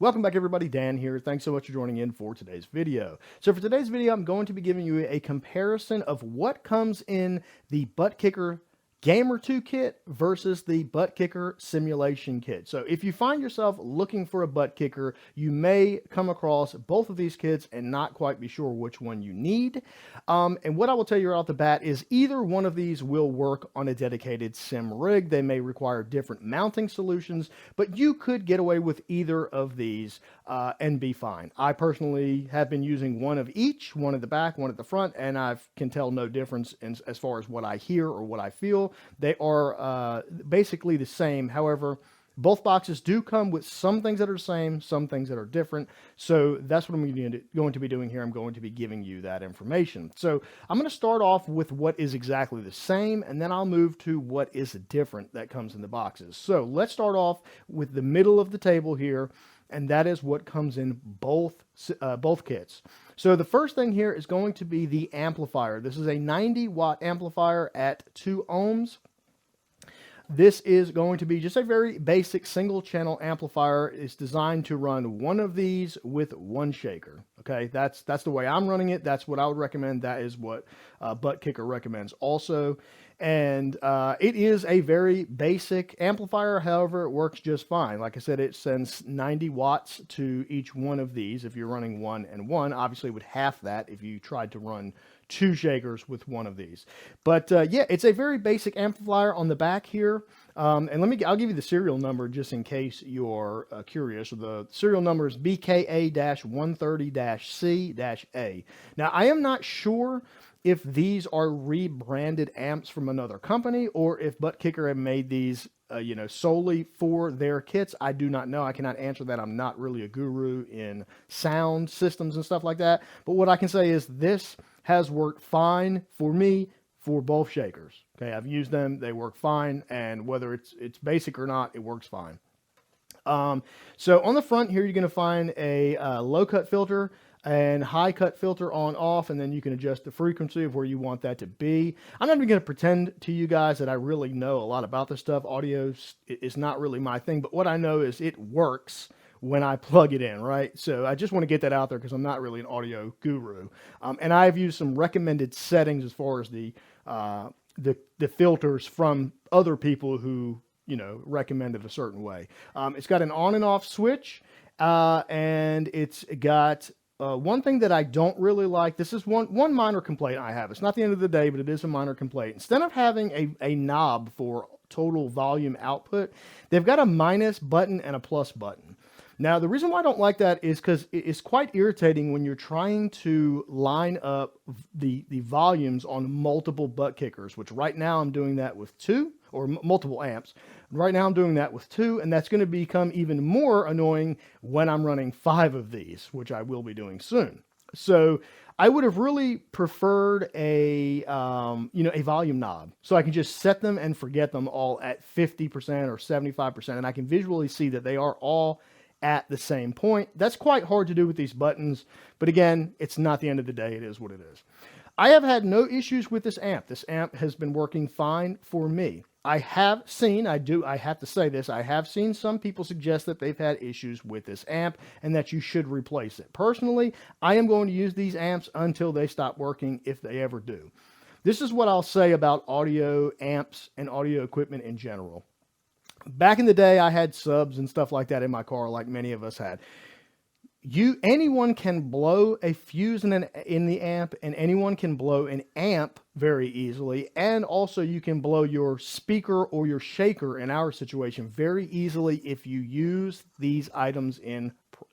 Welcome back everybody, Dan here. Thanks so much for joining in for today's video. So for today's video, I'm going to be giving you a comparison of what comes in the ButtKicker Gamer 2 kit versus the ButtKicker Simulation Kit. So if you find yourself looking for a butt kicker, you may come across both of these kits and not quite be sure which one you need. And what I will tell you right off the bat is either one of these will work on a dedicated sim rig. They may require different mounting solutions, but you could get away with either of these and be fine. I personally have been using one of each, one at the back, one at the front, and I can tell no difference as far as what I hear or what I feel. They are basically the same. However, both boxes do come with some things that are the same, some things that are different. So that's what I'm going to be doing here. I'm going to be giving you that information. So I'm going to start off with what is exactly the same, and then I'll move to what is different that comes in the boxes. So let's start off with the middle of the table here, and that is what comes in both kits. So the first thing here is going to be the amplifier. This is a 90-watt amplifier at 2 ohms. This is going to be just a very basic single-channel amplifier. It's designed to run one of these with one shaker. Okay, that's the way I'm running it. That's what I would recommend. That is what ButtKicker recommends also. And it is a very basic amplifier. However, it works just fine. Like I said, it sends 90 watts to each one of these if you're running one and one. Obviously, it would half that if you tried to run 2 shakers with one of these. But yeah, it's a very basic amplifier on the back here. And I'll give you the serial number just in case you're curious. The serial number is BKA-130-C-A. Now, I am not sure if these are rebranded amps from another company or if ButtKicker have made these solely for their kits. I do not know. I cannot answer that. I'm not really a guru in sound systems and stuff like that. But what I can say is this has worked fine for me for both shakers. Okay, I've used them. They work fine. And whether it's basic or not, it works fine. So on the front here, you're going to find a low cut filter and high cut filter on off, and then you can adjust the frequency of where you want that to be. I'm not even going to pretend to you guys that I really know a lot about this stuff. Audio is not really my thing, but what I know is it works when I plug it in, right? So I just want to get that out there because I'm not really an audio guru. And I've used some recommended settings as far as the filters from other people who recommended a certain way. It's got an on and off switch, and it's got one thing that I don't really like. This is one minor complaint I have. It's not the end of the day, but it is a minor complaint. Instead of having a knob for total volume output, they've got a minus button and a plus button. Now, the reason why I don't like that is because it's quite irritating when you're trying to line up the volumes on multiple butt kickers, which right now I'm doing that with 2, or multiple amps. Right now I'm doing that with 2, and that's going to become even more annoying when I'm running 5 of these, which I will be doing soon. So I would have really preferred a volume knob, so I can just set them and forget them all at 50% or 75%, and I can visually see that they are all at the same point. That's quite hard to do with these buttons, but again, it's not the end of the day. It is what it is. I have had no issues with this amp. This amp has been working fine for me. I have seen some people suggest that they've had issues with this amp and that you should replace it. Personally, I am going to use these amps until they stop working, if they ever do. This is what I'll say about audio amps and audio equipment in general. Back in the day, I had subs and stuff like that in my car, like many of us had. Anyone can blow a fuse in the amp, and anyone can blow an amp very easily. And also you can blow your speaker or your shaker, in our situation, very easily if you use these items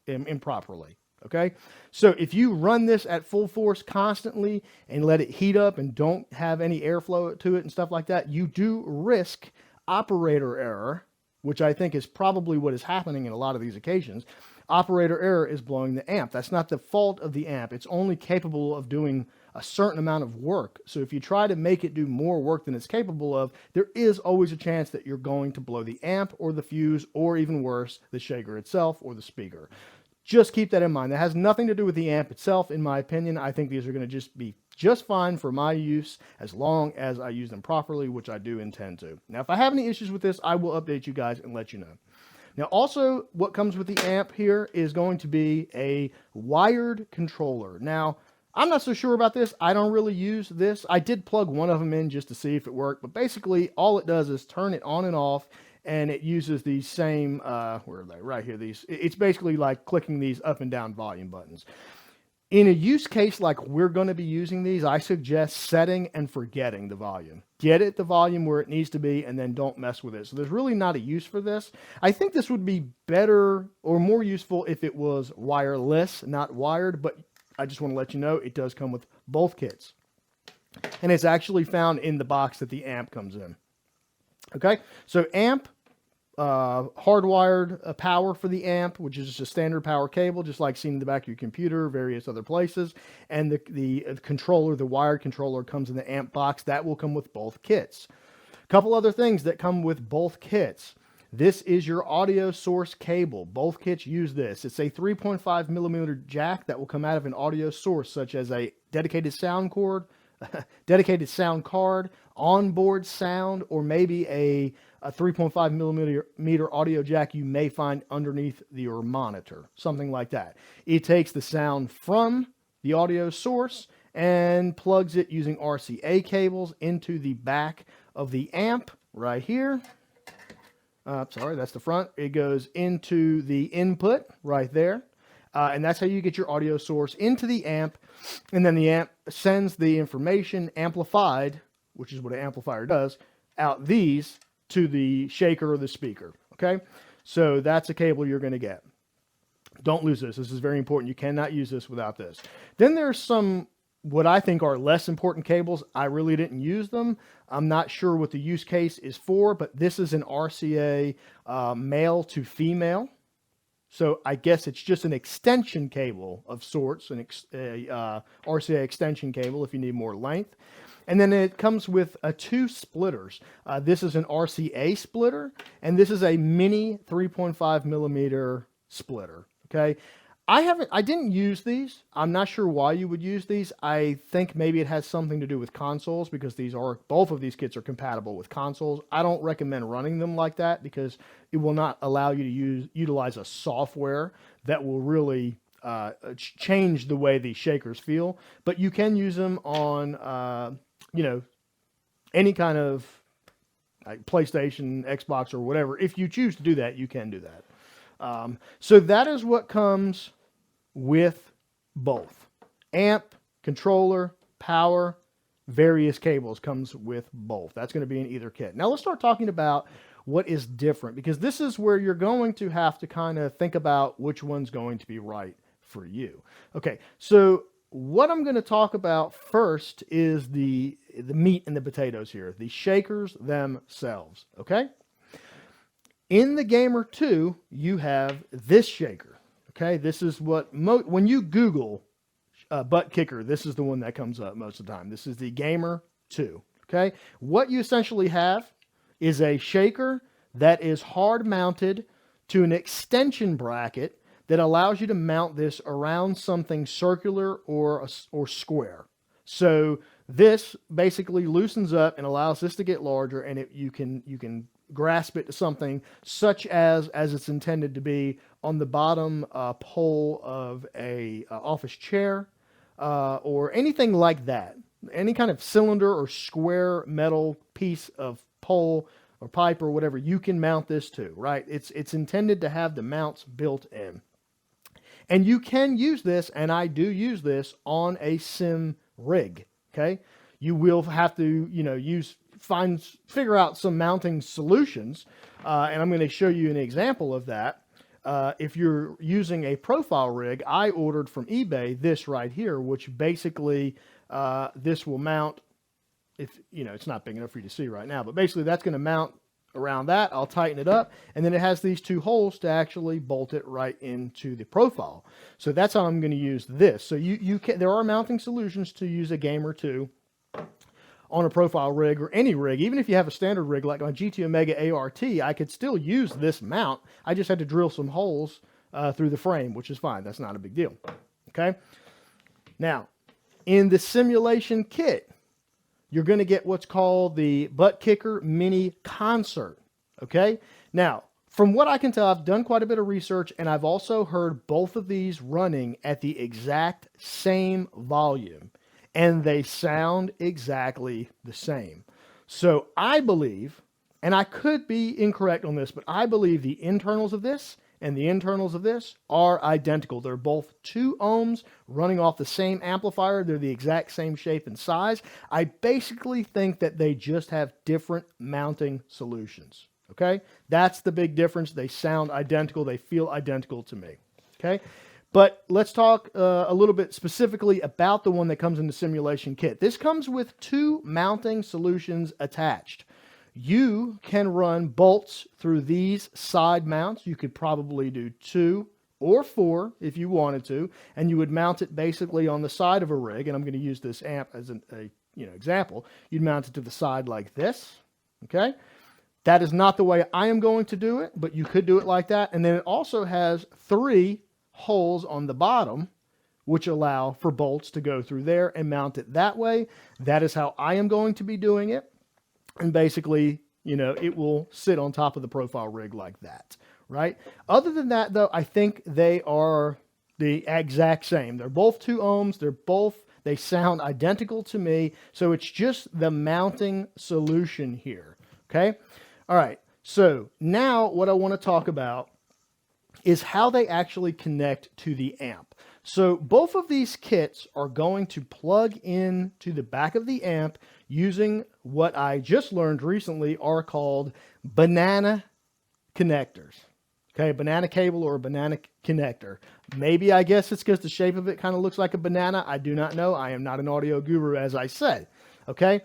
improperly. Okay, so if you run this at full force constantly and let it heat up and don't have any airflow to it and stuff like that, you do risk operator error, which I think is probably what is happening in a lot of these occasions. Operator error is blowing the amp. That's not the fault of the amp. It's only capable of doing a certain amount of work. So if you try to make it do more work than it's capable of, there is always a chance that you're going to blow the amp or the fuse, or even worse, the shaker itself or the speaker. Just keep that in mind. That has nothing to do with the amp itself, in my opinion. I think these are going to just be just fine for my use as long as I use them properly, which I do intend to. Now, if I have any issues with this, I will update you guys and let you know. Now, also what comes with the amp here is going to be a wired controller. Now, I'm not so sure about this. I don't really use this. I did plug one of them in just to see if it worked, but basically all it does is turn it on and off, and it uses these same, where are they? Right here. It's basically like clicking these up and down volume buttons. In a use case like we're going to be using these, I suggest setting and forgetting the volume. Get it the volume where it needs to be, and then don't mess with it. So there's really not a use for this. I think this would be better or more useful if it was wireless, not wired, but I just want to let you know it does come with both kits. And it's actually found in the box that the amp comes in. Okay, so amp, hardwired power for the amp, which is just a standard power cable, just like seen in the back of your computer, various other places. And the controller, the wired controller, comes in the amp box. That will come with both kits. A couple other things that come with both kits. This is your audio source cable. Both kits use this. It's a 3.5 millimeter jack that will come out of an audio source, such as a dedicated sound cord, dedicated sound card, onboard sound, or maybe a 3.5 millimeter audio jack you may find underneath your monitor, something like that. It takes the sound from the audio source and plugs it using RCA cables into the back of the amp right here. Sorry, that's the front. It goes into the input right there. And that's how you get your audio source into the amp. And then the amp sends the information amplified, which is what an amplifier does, out these to the shaker or the speaker. Okay, so that's a cable you're going to get. Don't lose this. This is very important. You cannot use this without this. Then there's some what I think are less important cables. I really didn't use them. I'm not sure what the use case is for, but this is an RCA male to female. So I guess it's just an extension cable of sorts, an RCA extension cable if you need more length. And then it comes with two splitters. This is an RCA splitter, and this is a mini 3.5 millimeter splitter. Okay, I didn't use these. I'm not sure why you would use these. I think maybe it has something to do with consoles, because both of these kits are compatible with consoles. I don't recommend running them like that because it will not allow you to utilize a software that will really change the way these shakers feel. But you can use them on any kind of like PlayStation, Xbox, or whatever. If you choose to do that, you can do that. So that is what comes with both. Amp, controller, power, various cables comes with both. That's going to be in either kit. Now let's start talking about what is different, because this is where you're going to have to kind of think about which one's going to be right for you. Okay, so what I'm going to talk about first is the meat and the potatoes here, the shakers themselves. Okay, in the Gamer 2, you have this shaker. Okay, this is what when you Google ButtKicker, this is the one that comes up most of the time. This is the Gamer 2. Okay, what you essentially have is a shaker that is hard mounted to an extension bracket that allows you to mount this around something circular or square. So this basically loosens up and allows this to get larger, and you can grasp it to something such as it's intended to be on the bottom pole of a office chair or anything like that. Any kind of cylinder or square metal piece of pole or pipe or whatever you can mount this to, right? It's intended to have the mounts built in. And you can use this, and I do use this on a sim rig, okay? You will have to, figure out some mounting solutions, and I'm going to show you an example of that. If you're using a profile rig, I ordered from eBay this right here, which basically this will mount, it's not big enough for you to see right now, but basically that's going to mount around that. I'll tighten it up, and then it has these two holes to actually bolt it right into the profile. So that's how I'm going to use this. So there are mounting solutions to use a Gamer 2 on a profile rig or any rig. Even if you have a standard rig like my GT Omega ART, I could still use this mount. I just had to drill some holes through the frame, which is fine. That's not a big deal. Okay. Now, in the simulation kit, you're going to get what's called the ButtKicker Mini Concert. Okay. Now, From what I can tell, I've done quite a bit of research, and I've also heard both of these running at the exact same volume, and they sound exactly the same. So I believe, and I could be incorrect on this, but I believe the internals of this and the internals of this are identical. They're both 2 ohms running off the same amplifier. They're the exact same shape and size. I basically think that they just have different mounting solutions. Okay, that's the big difference. They sound identical. They feel identical to me. Okay, but let's talk a little bit specifically about the one that comes in the simulation kit. This comes with 2 mounting solutions attached. You can run bolts through these side mounts. You could probably do 2 or 4 if you wanted to, and you would mount it basically on the side of a rig. And I'm going to use this amp as an example. You'd mount it to the side like this. Okay. That is not the way I am going to do it, but you could do it like that. And then it also has 3 holes on the bottom, which allow for bolts to go through there and mount it that way. That is how I am going to be doing it. And basically, it will sit on top of the profile rig like that, right? Other than that, though, I think they are the exact same. They're both 2 ohms. They sound identical to me. So it's just the mounting solution here, okay? All right, so now what I want to talk about is how they actually connect to the amp. So both of these kits are going to plug in to the back of the amp using what I just learned recently are called banana connectors. Okay, banana cable or a banana connector. Maybe, I guess it's because the shape of it kind of looks like a banana. I do not know. I am not an audio guru, as I said. Okay.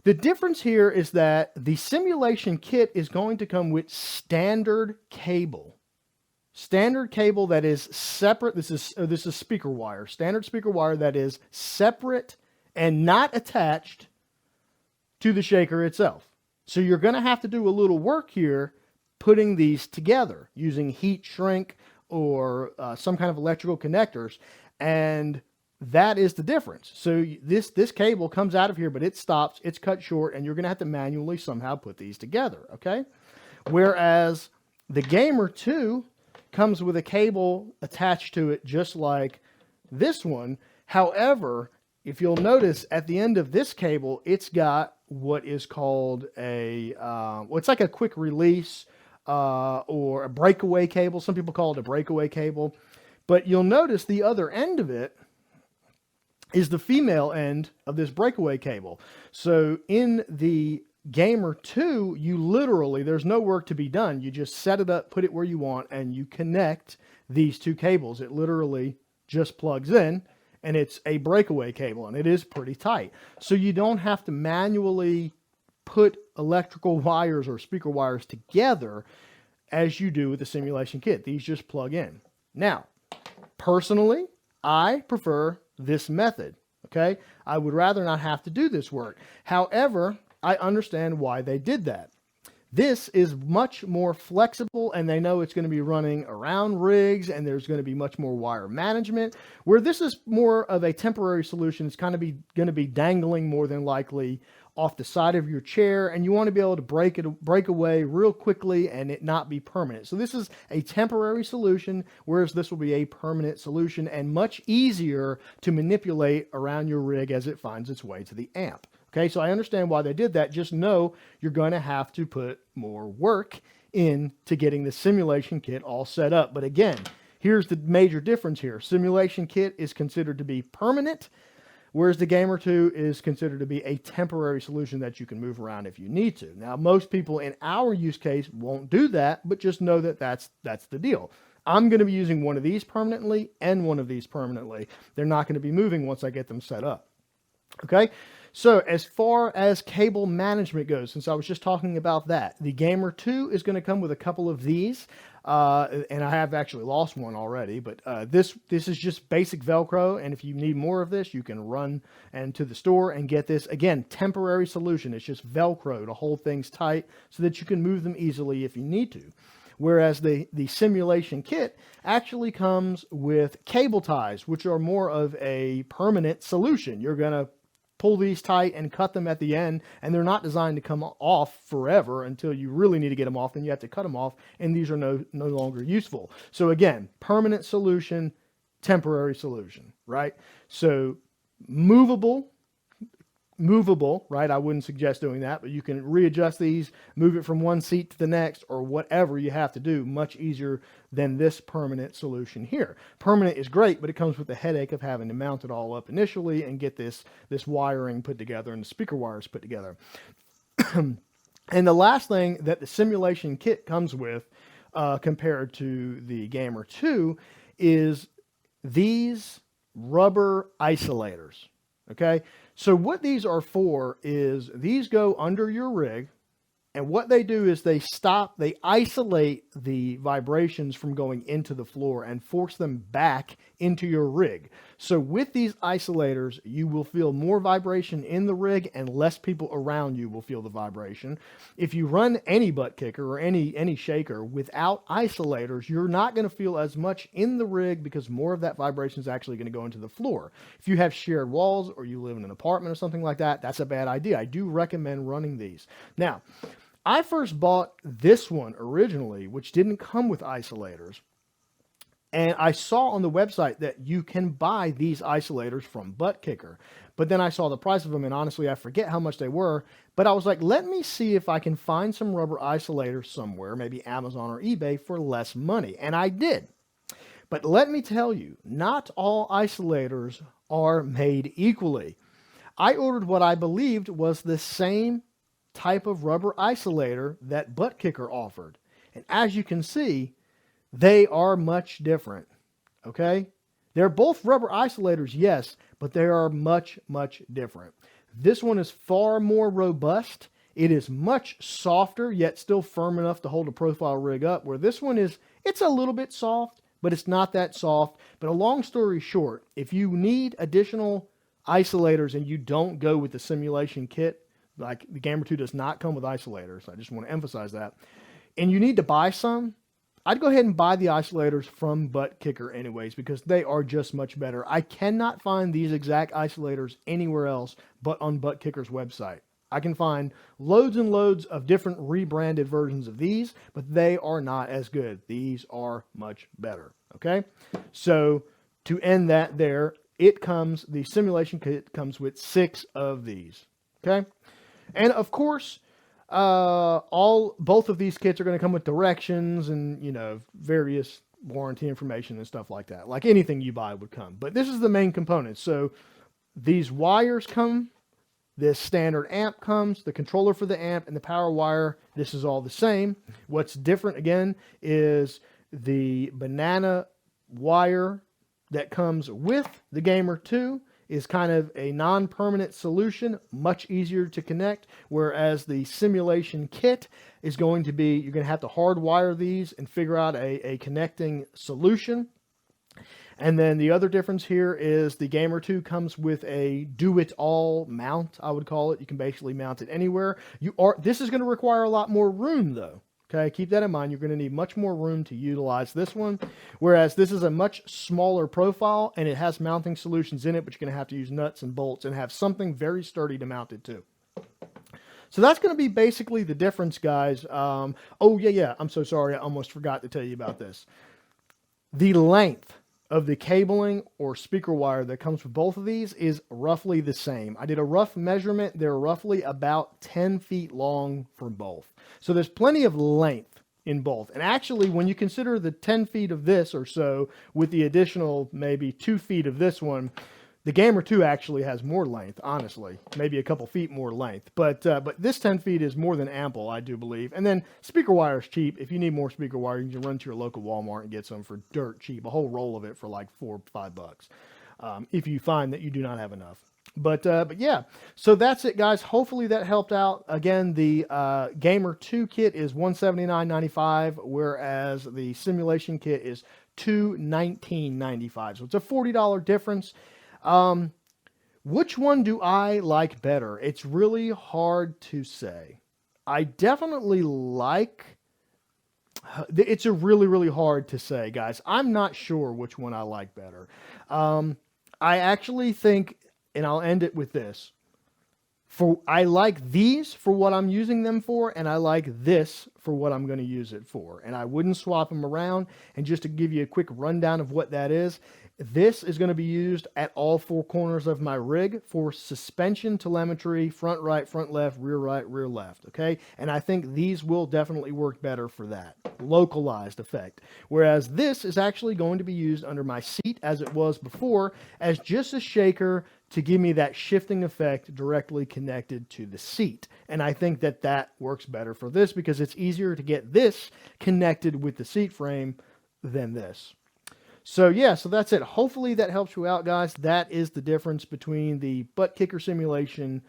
The difference here is that the simulation kit is going to come with standard cable. Standard cable that is separate. This is speaker wire. Standard speaker wire that is separate and not attached to the shaker itself. So you're going to have to do a little work here putting these together using heat shrink or some kind of electrical connectors. And that is the difference. So this cable comes out of here, but it stops, it's cut short, and you're going to have to manually somehow put these together, okay? Whereas the Gamer 2 comes with a cable attached to it just like this one. However, if you'll notice at the end of this cable, it's got what is called it's like a quick release or a breakaway cable. Some people call it a breakaway cable. But you'll notice the other end of it is the female end of this breakaway cable. So in the Gamer 2, you literally, there's no work to be done. You just set it up, put it where you want, and you connect these 2 cables. It literally just plugs in, and it's a breakaway cable, and it is pretty tight. So you don't have to manually put electrical wires or speaker wires together as you do with the simulation kit. These just plug in. Now, personally, I prefer this method, okay? I would rather not have to do this work. However, I understand why they did that. This is much more flexible, and they know it's going to be running around rigs, and there's going to be much more wire management, where this is more of a temporary solution. It's kind of going to be dangling more than likely off the side of your chair, and you want to be able to break away real quickly and it not be permanent. So this is a temporary solution, whereas this will be a permanent solution and much easier to manipulate around your rig as it finds its way to the amp. Okay, so I understand why they did that. Just know you're going to have to put more work into getting the simulation kit all set up. But again, here's the major difference here. Simulation kit is considered to be permanent, whereas the Gamer 2 is considered to be a temporary solution that you can move around if you need to. Now, most people in our use case won't do that, but just know that that's the deal. I'm going to be using one of these permanently and one of these permanently. They're not going to be moving once I get them set up. Okay, so as far as cable management goes, since I was just talking about that, the Gamer 2 is going to come with a couple of these. And I have actually lost one already, but this is just basic Velcro, and if you need more of this, you can run to the store and get this. Again, temporary solution. It's just Velcro to hold things tight so that you can move them easily if you need to. Whereas the simulation kit actually comes with cable ties, which are more of a permanent solution. You're going to pull these tight and cut them at the end, and they're not designed to come off forever until you really need to get them off. Then you have to cut them off, and these are no longer useful. So again, permanent solution, temporary solution, right? So movable, right? I wouldn't suggest doing that, but you can readjust these, move it from one seat to the next, or whatever you have to do, much easier than this permanent solution here. Permanent is great, but it comes with the headache of having to mount it all up initially and get this wiring put together and the speaker wires put together. And the last thing that the simulation kit comes with, compared to the Gamer 2, is these rubber isolators. Okay, so what these are for is these go under your rig, and what they do is they isolate the vibrations from going into the floor and force them back into your rig. So with these isolators, you will feel more vibration in the rig and less people around you will feel the vibration. If you run any butt kicker or any shaker without isolators, you're not going to feel as much in the rig because more of that vibration is actually going to go into the floor. If you have shared walls or you live in an apartment or something like that, that's a bad idea. I do recommend running these. Now, I first bought this one originally, which didn't come with isolators. And I saw on the website that you can buy these isolators from ButtKicker. But then I saw the price of them, and honestly, I forget how much they were. But I was like, let me see if I can find some rubber isolators somewhere, maybe Amazon or eBay, for less money. And I did. But let me tell you, not all isolators are made equally. I ordered what I believed was the same type of rubber isolator that ButtKicker offered. And as you can see, they are much different. Okay? They're both rubber isolators, yes, but they are much, much different. This one is far more robust. It is much softer, yet still firm enough to hold a profile rig up, where this one is, it's a little bit soft, but it's not that soft. But a long story short, if you need additional isolators and you don't go with the simulation kit, like the Gamer 2 does not come with isolators. I just want to emphasize that. And you need to buy some, I'd go ahead and buy the isolators from ButtKicker anyways, because they are just much better. I cannot find these exact isolators anywhere else but on ButtKicker's website. I can find loads and loads of different rebranded versions of these, but they are not as good. These are much better. Okay? So to end that there, the simulation kit comes with 6 of these. Okay? And of course, both of these kits are going to come with directions and, various warranty information and stuff like that. Like anything you buy would come. But this is the main component. So these wires come, this standard amp comes, the controller for the amp, and the power wire. This is all the same. What's different, again, is the banana wire that comes with the Gamer 2 is kind of a non-permanent solution, much easier to connect, whereas the simulation kit is going to be, you're going to have to hardwire these and figure out a connecting solution. And then the other difference here is the Gamer 2 comes with a do-it-all mount, I would call it. You can basically mount it anywhere. This is going to require a lot more room, though. Okay, keep that in mind. You're going to need much more room to utilize this one, whereas this is a much smaller profile, and it has mounting solutions in it, but you're going to have to use nuts and bolts and have something very sturdy to mount it to. So that's going to be basically the difference, guys. Oh, yeah, I'm so sorry. I almost forgot to tell you about this. The length of the cabling or speaker wire that comes with both of these is roughly the same. I did a rough measurement. They're roughly about 10 feet long for both. So there's plenty of length in both. And actually, when you consider the 10 feet of this or so with the additional maybe 2 feet of this one, the Gamer 2 actually has more length, honestly. Maybe a couple feet more length. But this 10 feet is more than ample, I do believe. And then speaker wire is cheap. If you need more speaker wire, you can run to your local Walmart and get some for dirt cheap. A whole roll of it for like $4 or $5. If you find that you do not have enough. But yeah, so that's it, guys. Hopefully that helped out. Again, the Gamer 2 kit is $179.95, whereas the simulation kit is $219.95. So it's a $40 difference. Which one do I like better? It's really hard to say. I definitely like... It's a really, really hard to say, guys. I'm not sure which one I like better. I actually think... And I'll end it with this. I like these for what I'm using them for, and I like this for what I'm going to use it for. And I wouldn't swap them around. And just to give you a quick rundown of what that is, this is going to be used at all four corners of my rig for suspension, telemetry, front right, front left, rear left, okay? And I think these will definitely work better for that localized effect. Whereas this is actually going to be used under my seat as it was before as just a shaker to give me that shifting effect directly connected to the seat. And I think that that works better for this because it's easier to get this connected with the seat frame than this. So yeah, so that's it. Hopefully that helps you out, guys. That is the difference between the ButtKicker Simulation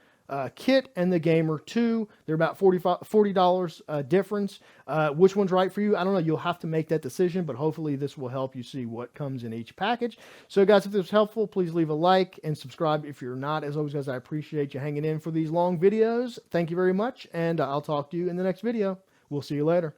Kit and the Gamer 2. They're about $40 difference. Which one's right for you? I don't know. You'll have to make that decision, but hopefully this will help you see what comes in each package. So guys, if this was helpful, please leave a like and subscribe if you're not. As always, guys, I appreciate you hanging in for these long videos. Thank you very much, and I'll talk to you in the next video. We'll see you later.